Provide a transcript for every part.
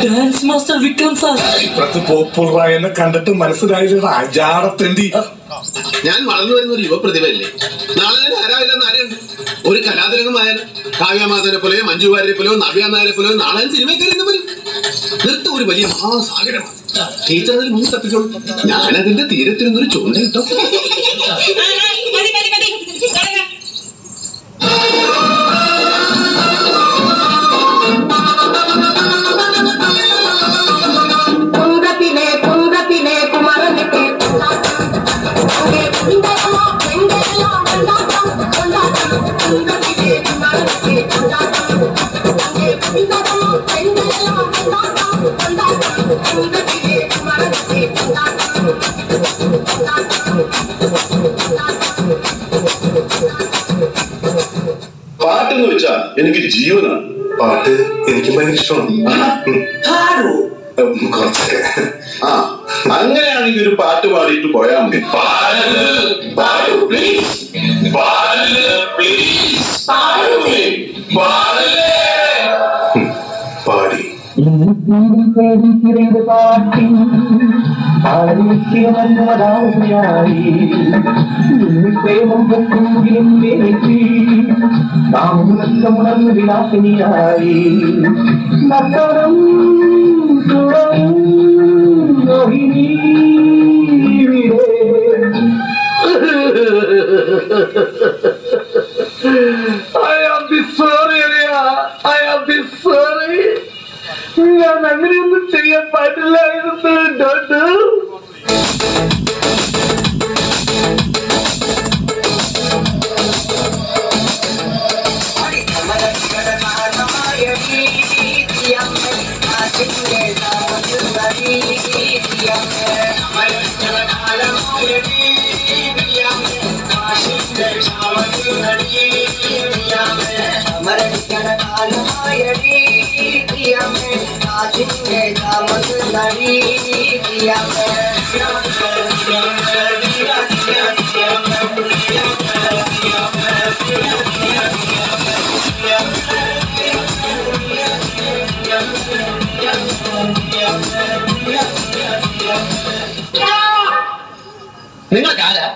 Dance master Vikram sir. ഇപ്പഴത്തെ പോപ്പുലറായെന്നെ കണ്ടിട്ട് മനസ്സിലായില്ല അജാടത്തേണ്ടി. ഞാൻ വളർന്നു വരുന്ന ഒരു യുവപ്രതിഭയല്ലേ. നാളെ തന്നെ ആരാവില്ലെന്ന് ആരെയുണ്ട്. ഒരു കലാതിലകമായാലും കാവ്യമാധവനെ പോലെയോ മഞ്ജു വാര്യരെ പോലെയോ നവ്യ നായരെ പോലെയോ നാളെ സിനിമക്കാരെ വരും. നൃത്തം ഒരു വലിയ മഹാസാഗരമാണ്. ടീച്ചർ അതിൽ മുൻ തപ്പിച്ചോളൂ. ഞാനതിന്റെ തീരത്തിരുന്നൊരു ചൂണ്ട കിട്ടും. പാട്ടെന്ന് വെച്ചാ എനിക്ക് ജീവനാണ്. പാട്ട് എനിക്ക് ഭയങ്കര ഇഷ്ടമാണ്. കുറച്ചൊക്കെ. ആ, അങ്ങനെയാണെങ്കിൽ ഒരു പാട്ട് പാടിയിട്ട് പോയാ മതി. പാടി പ്രേമം പൊക്കുമെങ്കിലും ഉണർന്ന് വിലാസിനിയായി നട്ടം ഞാൻ അങ്ങനെയൊന്നും ചെയ്യാൻ പാടില്ലായിരുന്നു. നിങ്ങൾക്കാരാ?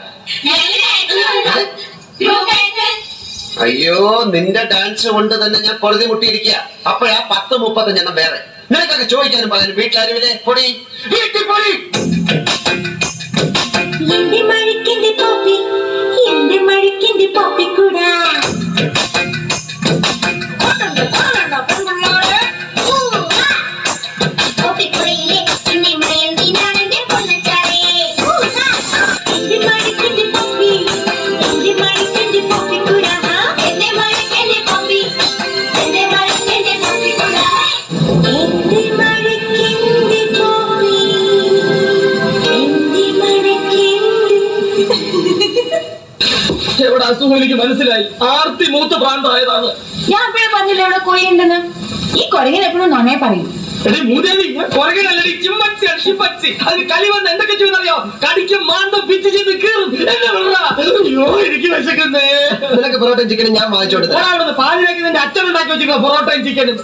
അയ്യോ, നിന്റെ ഡാൻസ് കൊണ്ട് തന്നെ ഞാൻ പൊറുതി മുട്ടിയിരിക്കുക. അപ്പോഴാ 10-35 വേറെ. നിനക്കൊക്കെ ചോദിക്കാനും പറയാനും വീട്ടിലാരുമില്ലേ? പൊടി വീട്ടിൽ പൊടി. എവിടെ അസുഖം എനിക്ക് മനസ്സിലായി. ആർത്തി മൂത്ത് പ്രാന്തായതാണ്. ഞാൻ എപ്പോഴും പറഞ്ഞില്ല ഇവിടെ കൊറിയുണ്ടെന്ന്. ഈ കൊരങ്ങൻ എപ്പോഴും നന്നേ പറയും. കൊരങ്ങനല്ലടി, ചിമ്മച്ചി ഷിപ്പച്ചി. അത് കളി വന്ന് എന്തൊക്കെ ചെയ്യുന്നറിയോ? കടിക്കും മാന്തം പിച്ച് ചെയ്ത് കീറും. എന്നെ വെള്ള. അയ്യോ, എനിക്ക് വിശക്കുന്നേ. നിനക്ക് പൊറോട്ടയും ചിക്കനും ഞാൻ വാങ്ങിച്ചു കൊടുത്തത്. പാലിലേക്ക് നിന്റെ അച്ഛൻ ഉണ്ടാക്കി വെച്ചിരിക്കുന്ന പൊറോട്ടയും ചിക്കനും.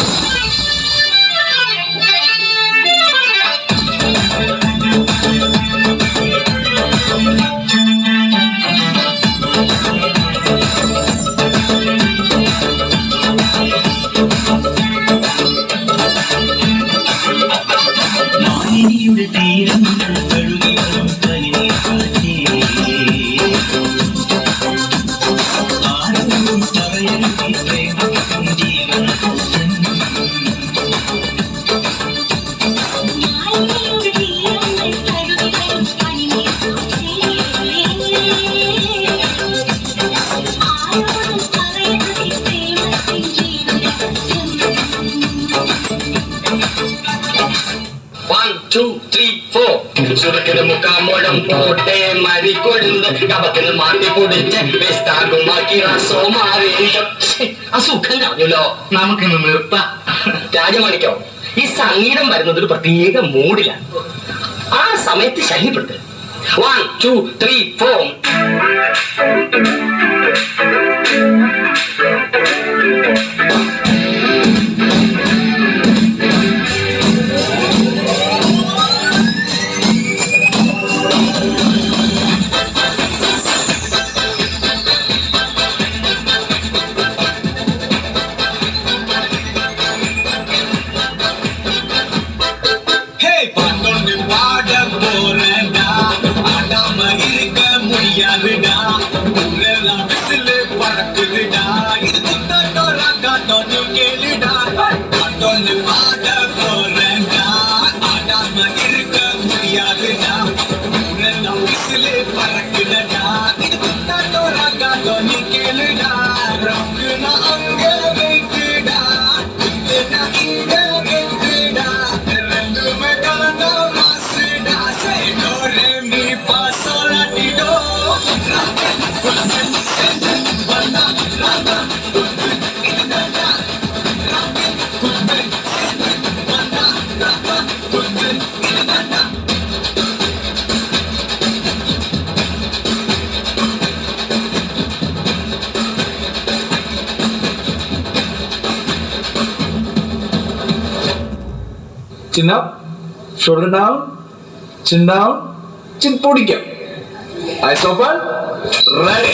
ചുരുക്കിന് മുക്കാമുഴം പോട്ടെ മരി കൊഴുന്ന് കപത്തിന് മാറ്റി പൊടിച്ച് വിസ്താകുമാക്കി റസോ മാറി. അസുഖം കാണുമല്ലോ, നമുക്കിന്ന് നിർത്താം. രാജമാണിക്കോ, ഈ സംഗീതം വരുന്നത് ഒരു പ്രത്യേക മൂഡിലാണ്. ആ സമയത്ത് ശല്യപ്പെടുത്ത്. 1, 2, 3, 4. chin up, shoulder down, chin പൊടിക്കാം. Eyes open, ready.